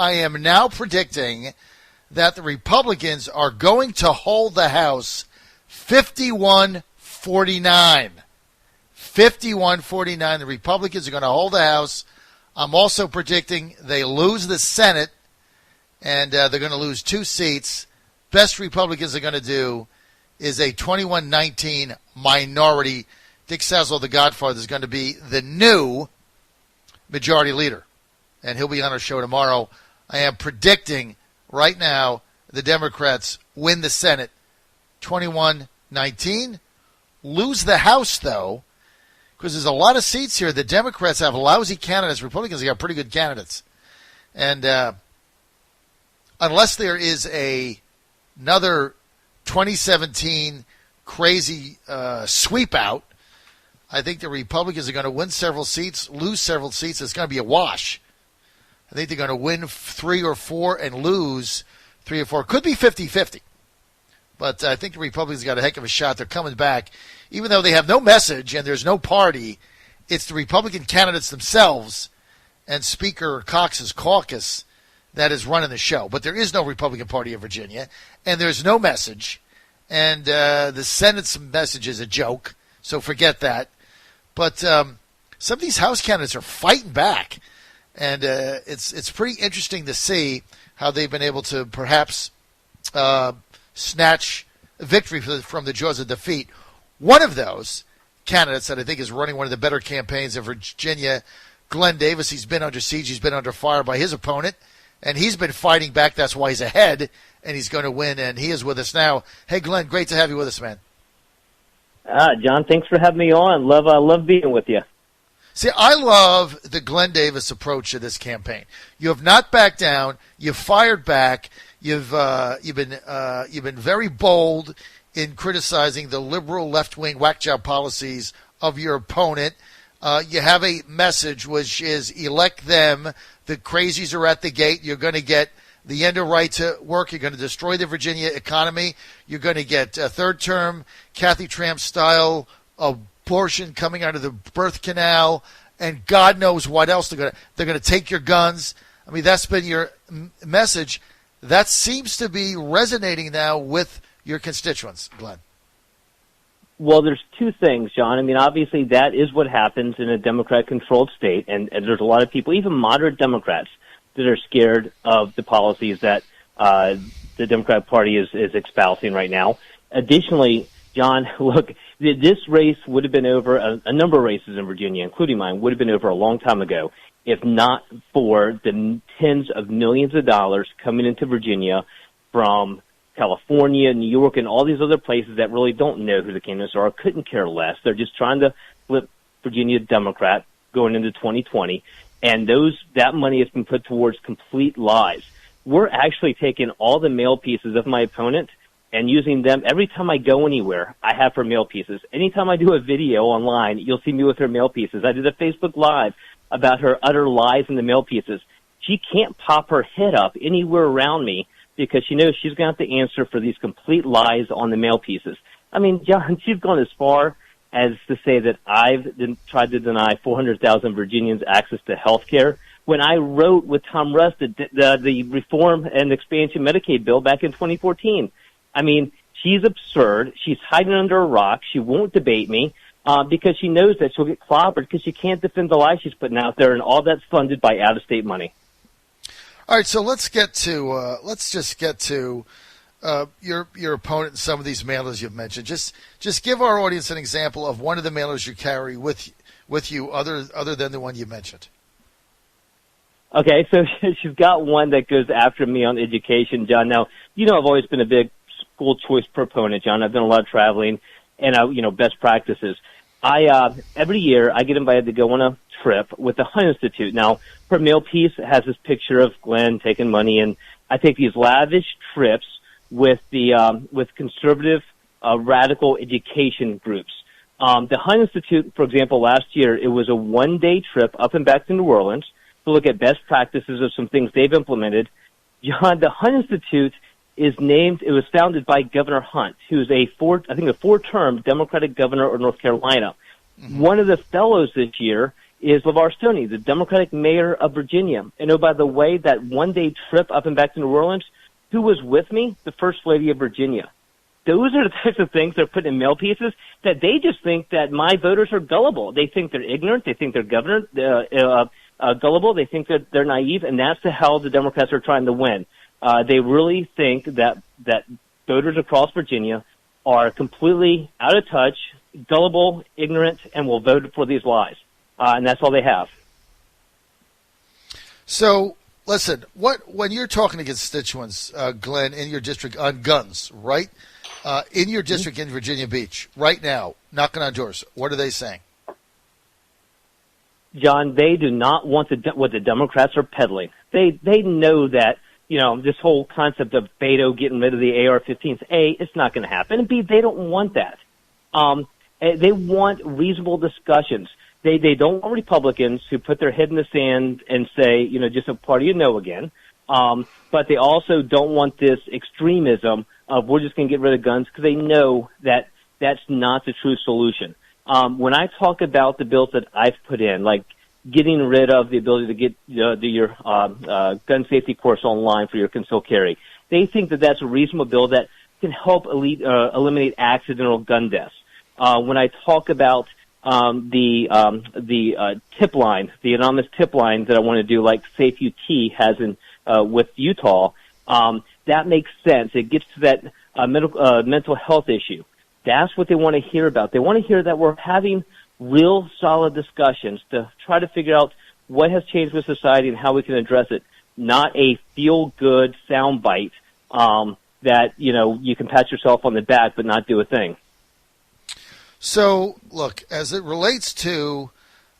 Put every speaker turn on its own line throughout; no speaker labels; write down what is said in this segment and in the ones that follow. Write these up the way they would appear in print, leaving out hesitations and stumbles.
I am now predicting that the Republicans are going to hold the House 51-49. 51-49. The Republicans are going to hold the House. I'm also predicting they lose the Senate, and they're going to lose 2 seats. Best Republicans are going to do is a 21-19 minority. Dick Sazlo, the Godfather, is going to be the new majority leader, and he'll be on our show tomorrow. I am predicting right now the Democrats win the Senate 21-19, lose the House, though, because there's a lot of seats here. The Democrats have lousy candidates. Republicans have got pretty good candidates. And unless there is another 2017 crazy sweep out, I think the Republicans are going to win several seats, lose several seats. It's going to be a wash. I think they're going to win 3 or 4 and lose 3 or 4. Could be 50-50. But I think the Republicans got a heck of a shot. They're coming back. Even though they have no message and there's no party, it's the Republican candidates themselves and Speaker Cox's caucus that is running the show. But there is no Republican Party of Virginia, and there's no message. And the Senate's message is a joke, so forget that. But some of these House candidates are fighting back. And it's pretty interesting to see how they've been able to perhaps snatch a victory from the jaws of defeat. One of those candidates that I think is running one of the better campaigns in Virginia, Glenn Davis, he's been under siege. He's been under fire by his opponent, and he's been fighting back. That's why he's ahead, and he's going to win, and he is with us now. Hey, Glenn, great to have you with us, man.
John, thanks for having me on. Love being with you.
See, I love the Glenn Davis approach to this campaign. You have not backed down. You've fired back. You've been very bold in criticizing the liberal left-wing whack job policies of your opponent. You have a message which is elect them. The crazies are at the gate. You're going to get the end of right to work. You're going to destroy the Virginia economy. You're going to get a third-term Kathy Tramp-style abortion coming out of the birth canal, and God knows what else. They're going to take your guns. I mean, that's been your message. That seems to be resonating now with your constituents, Glenn.
Well, there's 2 things, John. I mean, obviously that is what happens in a Democrat-controlled state, and there's a lot of people, even moderate Democrats, that are scared of the policies that the Democratic Party is espousing right now. Additionally, John, look, this race would have been over, a number of races in Virginia, including mine, would have been over a long time ago, if not for the tens of millions of dollars coming into Virginia from California, New York, and all these other places that really don't know who the candidates are, couldn't care less. They're just trying to flip Virginia Democrat going into 2020, and that money has been put towards complete lies. We're actually taking all the mail pieces of my opponent and using them every time I go anywhere. I have her mail pieces. Anytime I do a video online, you'll see me with her mail pieces. I did a Facebook Live about her utter lies in the mail pieces. She can't pop her head up anywhere around me because she knows she's going to have to answer for these complete lies on the mail pieces. I mean, John, she's gone as far as to say that I've tried to deny 400,000 Virginians access to health care when I wrote with Tom Russ the reform and expansion Medicaid bill back in 2014. I mean, she's absurd. She's hiding under a rock. She won't debate me because she knows that she'll get clobbered because she can't defend the lies she's putting out there, and all that's funded by out-of-state money.
All right, so let's get to your opponent and some of these mailers you've mentioned. Just give our audience an example of one of the mailers you carry with you, other than the one you mentioned.
Okay, so she's got one that goes after me on education, John. Now, you know I've always been a big school choice proponent, John. I've done a lot of traveling, and best practices. Every year I get invited to go on a trip with the Hunt Institute. Now, her mail piece has this picture of Glenn taking money, and I take these lavish trips with conservative radical education groups. The Hunt Institute, for example, last year it was a one-day trip up and back to New Orleans to look at best practices of some things they've implemented. John, the Hunt Institute it was founded by Governor Hunt, who's a four-term Democratic governor of North Carolina. Mm-hmm. One of the fellows this year is LeVar Stoney, the Democratic mayor of Virginia. And oh, by the way, that one-day trip up and back to New Orleans, who was with me? The First Lady of Virginia. Those are the types of things they're putting in mail pieces that they just think that my voters are gullible. They think they're ignorant. They think they're gullible. They think that they're naive, and that's how the Democrats are trying to win. They really think that voters across Virginia are completely out of touch, gullible, ignorant, and will vote for these lies. And that's all they have.
So, listen, when you're talking to constituents, Glenn, in your district on guns, right? In your district in Virginia Beach, right now, knocking on doors, what are they saying?
John, they do not want what the Democrats are peddling. They know that, this whole concept of Beto getting rid of the AR-15s, A, it's not going to happen, and B, they don't want that. They want reasonable discussions. They don't want Republicans who put their head in the sand and say, just a party again. But they also don't want this extremism of we're just going to get rid of guns, because they know that that's not the true solution. When I talk about the bills that I've put in, like getting rid of the ability to get do your gun safety course online for your concealed carry, they think that that's a reasonable bill that can help eliminate accidental gun deaths. When I talk about the tip line, the anonymous tip line that I want to do, like Safe UT has with Utah, that makes sense. It gets to that mental health issue. That's what they want to hear about. They want to hear that we're having real solid discussions to try to figure out what has changed with society and how we can address it, not a feel-good soundbite that, you can pat yourself on the back but not do a thing.
So, look, as it relates to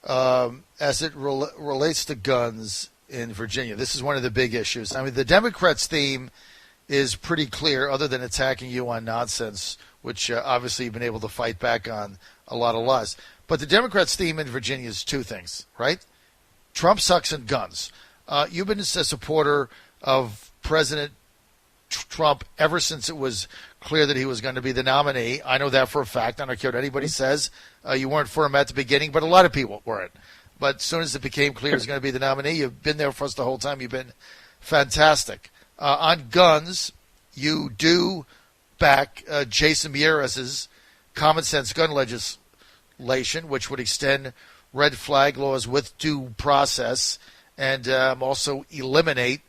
relates to guns in Virginia, this is one of the big issues. I mean, the Democrats' theme is pretty clear, other than attacking you on nonsense, which obviously you've been able to fight back on a lot of lies. But the Democrats' theme in Virginia is two things, right? Trump sucks and guns. You've been a supporter of President Trump ever since it was clear that he was going to be the nominee. I know that for a fact. I don't care what anybody says. You weren't for him at the beginning, but a lot of people weren't. But as soon as it became clear he was going to be the nominee, you've been there for us the whole time. You've been fantastic. On guns, you do back Jason Mieres's common sense gun legislation, which would extend red flag laws with due process and also eliminate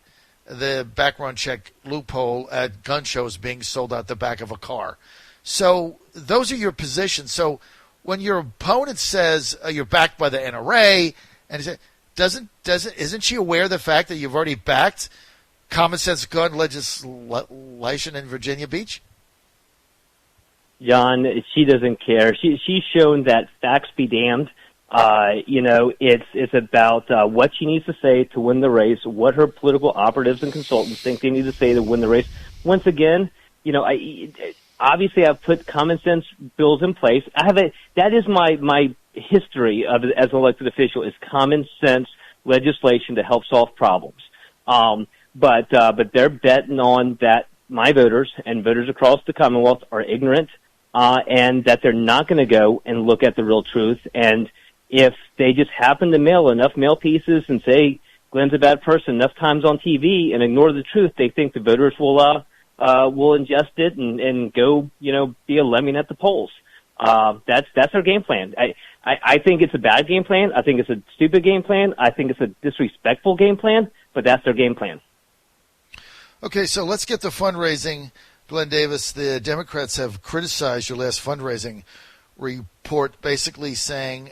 the background check loophole at gun shows being sold out the back of a car. So those are your positions. So when your opponent says you're backed by the NRA, and he said, isn't she aware of the fact that you've already backed common sense gun legislation in Virginia Beach?
John, she doesn't care. She's shown that facts be damned. It's about what she needs to say to win the race, what her political operatives and consultants think they need to say to win the race. Once again, obviously I've put common sense bills in place. That is my history of as an elected official, is common sense legislation to help solve problems. But they're betting on that my voters and voters across the Commonwealth are ignorant, and that they're not going to go and look at the real truth. And if they just happen to mail enough mail pieces and say Glenn's a bad person enough times on TV and ignore the truth, they think the voters will ingest it and go, be a lemming at the polls. That's our game plan. I think it's a bad game plan. I think it's a stupid game plan. I think it's a disrespectful game plan, but that's their game plan.
Okay, so let's get to fundraising. Glenn Davis, the Democrats have criticized your last fundraising report, basically saying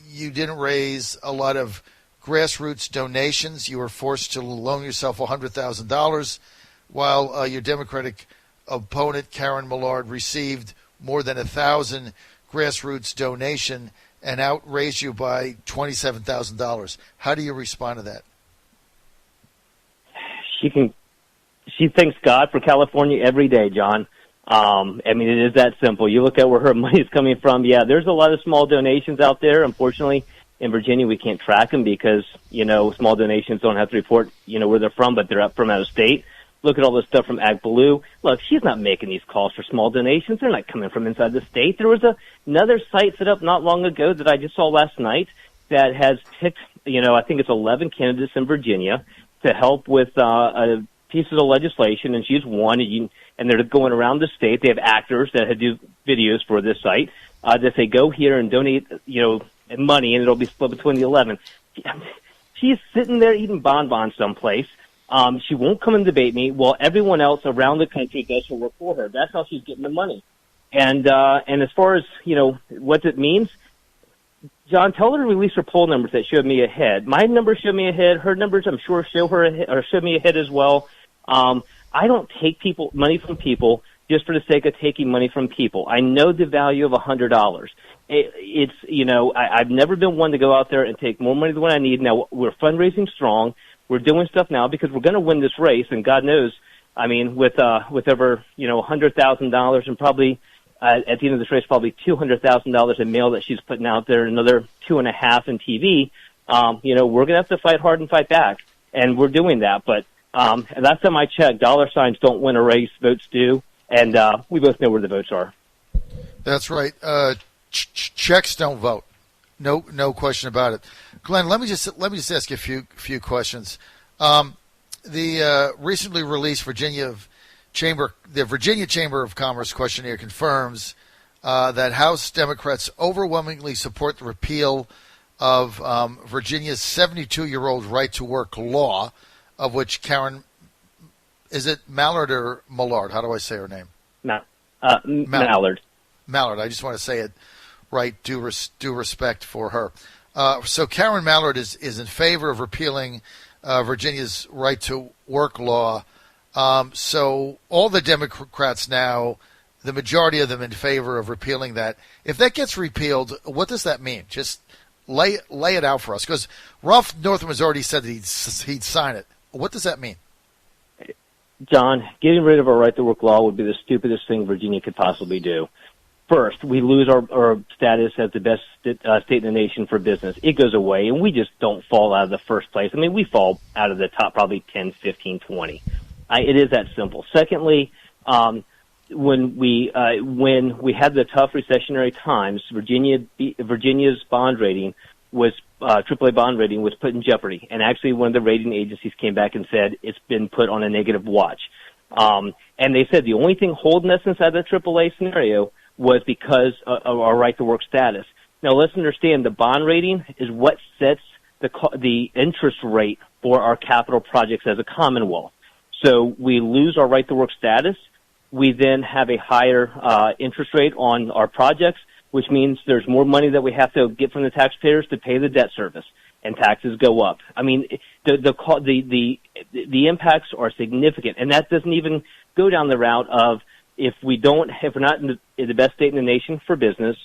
you didn't raise a lot of grassroots donations. You were forced to loan yourself $100,000, while your Democratic opponent, Karen Mallard, received more than 1,000 grassroots donation and outraised you by $27,000. How do you respond to that?
She thanks God for California every day, John. It is that simple. You look at where her money is coming from. Yeah, there's a lot of small donations out there. Unfortunately, in Virginia, we can't track them because, small donations don't have to report, where they're from, but they're up from out of state. Look at all this stuff from Ag Blue. Look, she's not making these calls for small donations. They're not coming from inside the state. There was another site set up not long ago that I just saw last night that has picked, I think it's 11 candidates in Virginia to help with pieces of legislation, and she's one, and they're going around the state. They have actors that do videos for this site that say, go here and donate, money, and it'll be split between the 11. She's sitting there eating bonbons someplace. She won't come and debate me while everyone else around the country does her work for her. That's how she's getting the money. And as far as, what it means, John, tell her to release her poll numbers that showed me ahead. My numbers showed me ahead. Her numbers, I'm sure, showed me ahead as well. I don't take money from people just for the sake of taking money from people. I know the value of $100. I've never been one to go out there and take more money than what I need. Now, we're fundraising strong. We're doing stuff now because we're going to win this race, and God knows, with over, $100,000 and probably at the end of this race, probably $200,000 in mail that she's putting out there, another $2.5 in TV. We're going to have to fight hard and fight back, and we're doing that. But last time I checked, dollar signs don't win a race, votes do, and we both know where the votes are.
That's right. Checks don't vote. No question about it. Glenn, let me just ask you a few questions. The recently released Virginia Chamber of Commerce questionnaire confirms that House Democrats overwhelmingly support the repeal of Virginia's 72-year-old right-to-work law, of which Karen, is it Mallard or Mallard? How do I say her name?
Mallard.
Mallard. I just want to say it right. Due respect for her. So Karen Mallard is in favor of repealing Virginia's right-to-work law. So all the Democrats now, the majority of them in favor of repealing that. If that gets repealed, what does that mean? Just lay it out for us. Because Ralph Northam has already said that he'd sign it. What does that mean?
John, getting rid of our right-to-work law would be the stupidest thing Virginia could possibly do. First, we lose our status as the best state in the nation for business. It goes away, and we just don't fall out of the first place. We fall out of the top probably 10, 15, 20. It is that simple. Secondly, when we had the tough recessionary times, Virginia's bond rating was AAA bond rating was put in jeopardy, and actually one of the rating agencies came back and said it's been put on a negative watch. And they said the only thing holding us inside the AAA scenario was because of our right-to-work status. Now, let's understand the bond rating is what sets the interest rate for our capital projects as a Commonwealth. So we lose our right-to-work status. We then have a higher interest rate on our projects, which means there's more money that we have to get from the taxpayers to pay the debt service, and taxes go up. The impacts are significant, and that doesn't even go down the route of if we're not in the best state in the nation for business,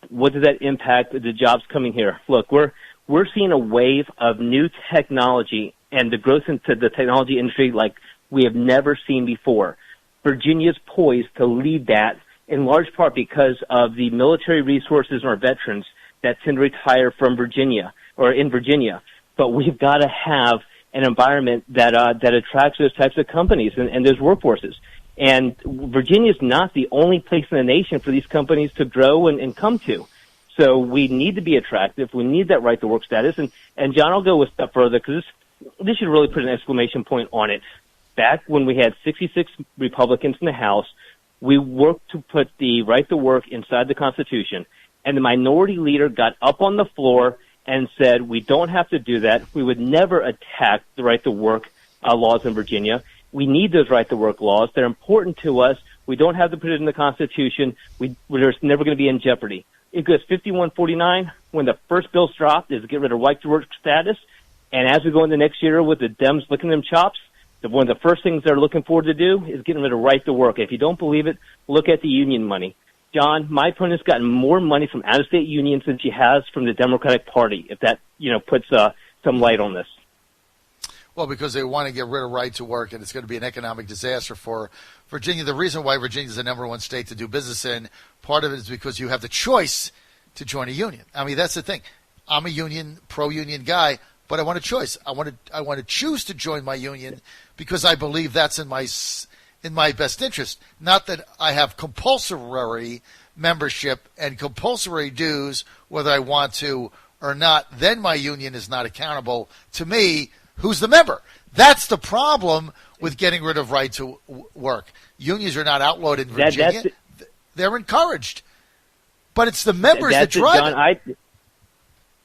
what does that impact the jobs coming here? Look, we're seeing a wave of new technology and the growth into the technology industry like we have never seen before. Virginia's poised to lead that in large part because of the military resources and our veterans that tend to retire from Virginia or in Virginia. But we've got to have an environment that attracts those types of companies and those workforces. And Virginia's not the only place in the nation for these companies to grow and come to. So we need to be attractive. We need that right-to-work status. And John, I'll go a step further because this should really put an exclamation point on it. Back when we had 66 Republicans in the House, we worked to put the right to work inside the Constitution. And the minority leader got up on the floor and said, we don't have to do that. We would never attack the right to work laws in Virginia. We need those right-to-work laws. They're important to us. We don't have to put it in the Constitution. There's never going to be in jeopardy. It goes 51-49 when the first bill's dropped is to get rid of right-to-work status. And as we go into next year with the Dems licking them chops, one of the first things they're looking forward to do is getting rid of right-to-work. If you don't believe it, look at the union money. John, my opponent's gotten more money from out-of-state unions than she has from the Democratic Party, if that puts some light on this.
Well, because they want to get rid of right to work, and it's going to be an economic disaster for Virginia. The reason why Virginia is the number one state to do business in, part of it is because you have the choice to join a union. That's the thing. I'm a pro-union guy, but I want a choice. I want to choose to join my union because I believe that's in my best interest. Not that I have compulsory membership and compulsory dues, whether I want to or not. Then my union is not accountable to me, who's the member. That's the problem with getting rid of right to work. Unions are not outlawed in Virginia. They're encouraged. But it's the members that drive it.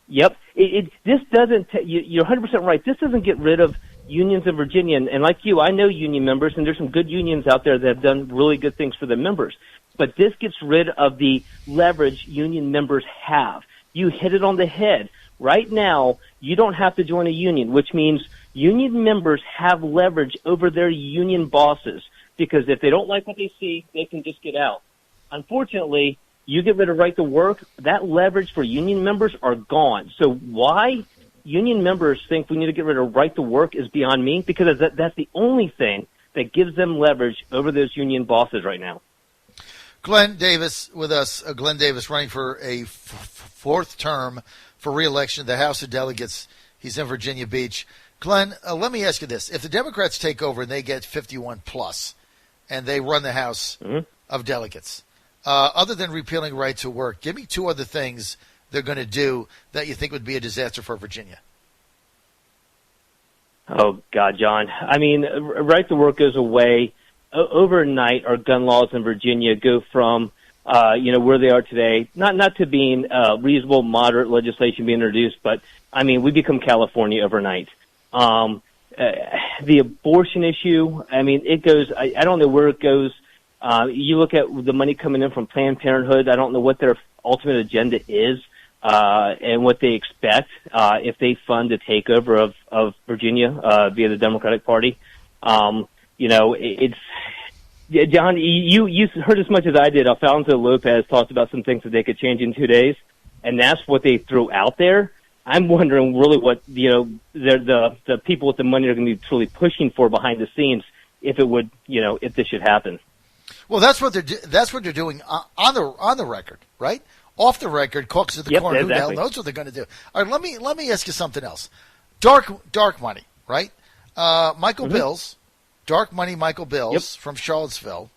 Yep. This doesn't, you're 100% right. This doesn't get rid of unions in Virginia. And like you, I know union members, and there's some good unions out there that have done really good things for their members. But this gets rid of the leverage union members have. You hit it on the head. Right now, you don't have to join a union, which means union members have leverage over their union bosses, because if they don't like what they see, they can just get out. Unfortunately, you get rid of right to work, that leverage for union members are gone. So why union members think we need to get rid of right to work is beyond me, because that's the only thing that gives them leverage over those union bosses right now.
Glenn Davis with us. Glenn Davis running for a fourth term for re-election in the House of Delegates. He's in Virginia Beach. Glenn, let me ask you this. If the Democrats take over and they get 51 plus and they run the House of Delegates, other than repealing right to work, give me two other things they're going to do that you think would be a disaster for Virginia.
Oh, God, John. I mean, right to work goes away. Overnight, our gun laws in Virginia go from, where they are today, not to being reasonable, moderate legislation being introduced, but, I mean, we become California overnight. The abortion issue, I mean, it goes, I don't know where it goes. You look at the money coming in from Planned Parenthood. I don't know what their ultimate agenda is and what they expect if they fund a takeover of Virginia via the Democratic Party. It's John. You heard as much as I did. Alfonso Lopez talked about some things that they could change in 2 days, and that's what they threw out there. I'm wondering really what the people with the money are going to be truly pushing for behind the scenes if it would if this should happen.
Well, that's what they're doing on the record, right? Off the record, caucus of the corn. Exactly. Who the hell knows what they're going to do? All right, let me ask you something else. Dark money, right? Michael Bills, dark money. Michael Bills from Charlottesville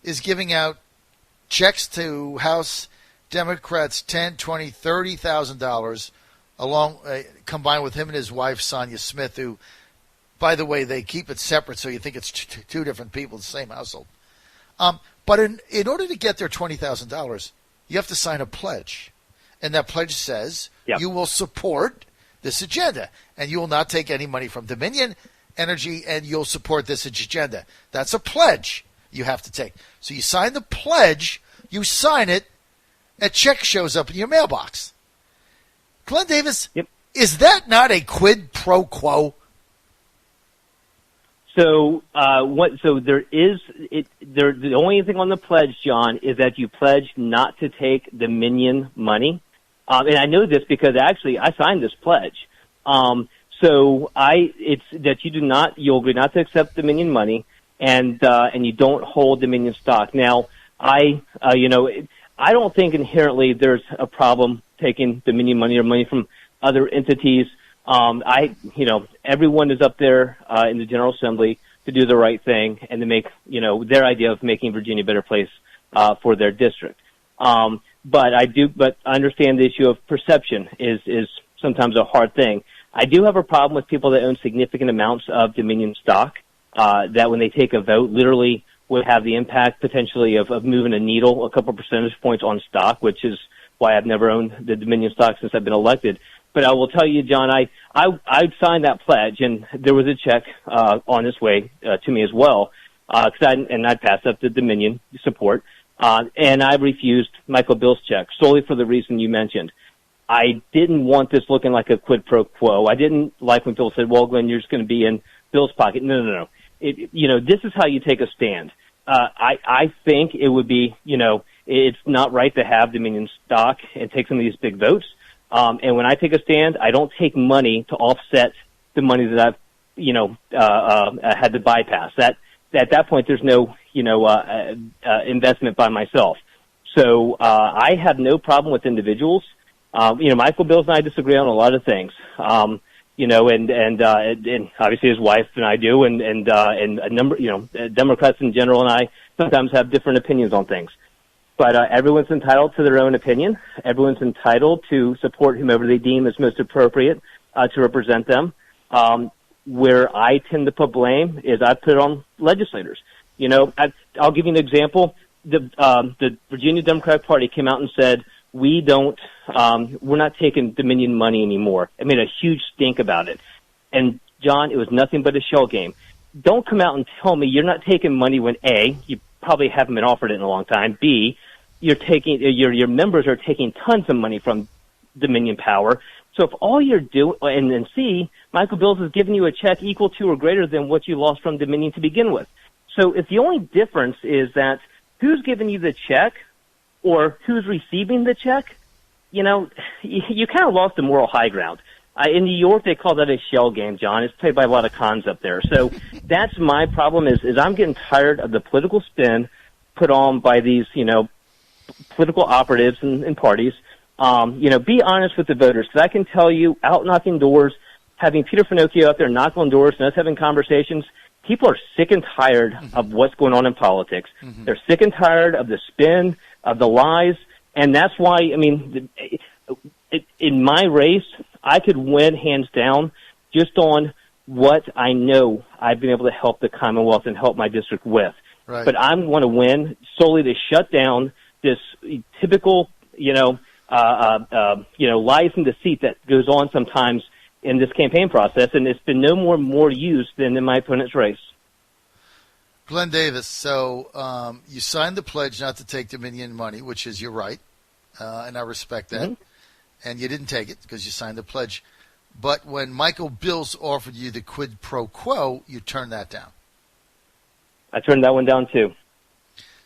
is giving out checks to House Democrats $10,000, $20,000, $30,000, along combined with him and his wife Sonia Smith, who, by the way, they keep it separate, so you think it's two different people in the same household. But in order to get their $20,000, you have to sign a pledge. And that pledge says you will support this agenda, and you will not take any money from Dominion Energy, and you'll support this agenda. That's a pledge you have to take. So you sign the pledge, you sign it, a check shows up in your mailbox. Glenn Davis, is that not a quid pro quo?
So, there is the only thing on the pledge, John, is that you pledge not to take Dominion money. And I know this because actually I signed this pledge. It's that you'll agree not to accept Dominion money and you don't hold Dominion stock. Now, I don't think inherently there's a problem taking Dominion money or money from other entities. Everyone is up there in the General Assembly to do the right thing and to make, their idea of making Virginia a better place for their district. But I understand the issue of perception is sometimes a hard thing. I do have a problem with people that own significant amounts of Dominion stock, that when they take a vote, literally would have the impact potentially of moving a needle a couple percentage points on stock, which is why I've never owned the Dominion stock since I've been elected. But I will tell you, John, I signed that pledge, and there was a check on its way to me as well, I passed up the Dominion support, and I refused Michael Bill's check solely for the reason you mentioned. I didn't want this looking like a quid pro quo. I didn't like when people said, "Well, Glenn, you're just going to be in Bill's pocket." No. This is how you take a stand. I think it would be, it's not right to have Dominion stock and take some of these big votes. And when I take a stand, I don't take money to offset the money that I've, had to bypass. At that point, there's no, investment by myself. So, I have no problem with individuals. Michael Bills and I disagree on a lot of things. and obviously his wife and I do, and a number, Democrats in general and I sometimes have different opinions on things. But everyone's entitled to their own opinion. Everyone's entitled to support whomever they deem is most appropriate to represent them. Where I tend to put blame is I put it on legislators. I'll give you an example. The Virginia Democratic Party came out and said, we're not taking Dominion money anymore. It made a huge stink about it. And John, it was nothing but a shell game. Don't come out and tell me you're not taking money when A, you probably haven't been offered it in a long time. B, you're taking your members are taking tons of money from Dominion Power. So if all you're doing, and C, Michael Bills is giving you a check equal to or greater than what you lost from Dominion to begin with. So if the only difference is that who's giving you the check or who's receiving the check, you kind of lost the moral high ground. In New York, they call that a shell game, John. It's played by a lot of cons up there. So that's my problem is I'm getting tired of the political spin put on by these, political operatives and parties. Be honest with the voters, because I can tell you, out knocking doors, having Peter Finocchio out there knock on doors and us having conversations, people are sick and tired of what's going on in politics. Mm-hmm. They're sick and tired of the spin, of the lies, and that's why, in my race, I could win hands down just on what I know I've been able to help the Commonwealth and help my district with. Right. But I want to win solely to shut down this typical, lies and deceit that goes on sometimes in this campaign process, and it's been no more used than in my opponent's race.
Glenn Davis, so you signed the pledge not to take Dominion money, which is your right, and I respect that. Mm-hmm. And you didn't take it because you signed the pledge. But when Michael Bills offered you the quid pro quo, you turned that down.
I turned that one down, too.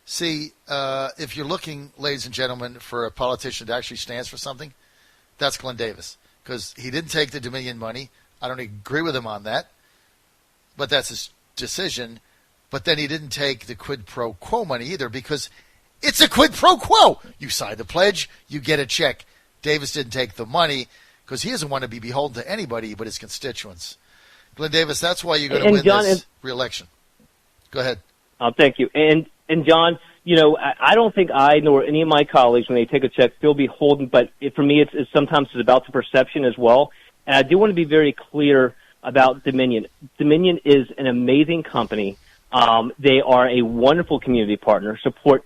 See, if you're looking, ladies and gentlemen, for a politician that actually stands for something, that's Glenn Davis. Because he didn't take the Dominion money. I don't agree with him on that. But that's his decision. But then he didn't take the quid pro quo money either because it's a quid pro quo. You sign the pledge, you get a check. Davis didn't take the money because he doesn't want to be beholden to anybody but his constituents. Glenn Davis, that's why you're going to win John, this re-election. Go ahead.
Thank you. And John, I don't think I nor any of my colleagues, when they take a check, feel beholden. But for me, it's sometimes it's about the perception as well. And I do want to be very clear about Dominion. Dominion is an amazing company. They are a wonderful community partner, support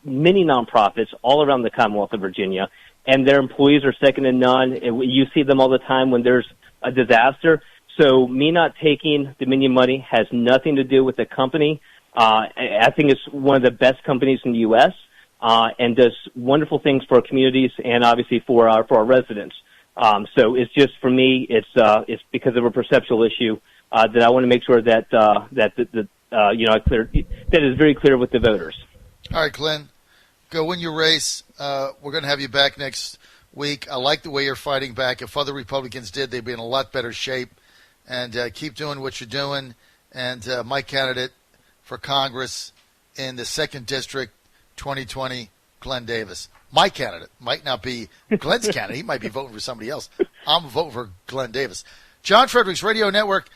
many nonprofits all around the Commonwealth of Virginia. And their employees are second to none. You see them all the time when there's a disaster. So me not taking Dominion money has nothing to do with the company. I think it's one of the best companies in the U.S. And does wonderful things for our communities and obviously for our residents. So it's just for me, it's because of a perceptual issue that I want to make sure that that is very clear with the voters.
All right, Glenn. Go win your race. We're going to have you back next week. I like the way you're fighting back. If other Republicans did, they'd be in a lot better shape. And keep doing what you're doing. And my candidate for Congress in the 2nd District, 2020, Glenn Davis. My candidate might not be Glenn's candidate. He might be voting for somebody else. I'm voting for Glenn Davis. John Fredericks Radio Network.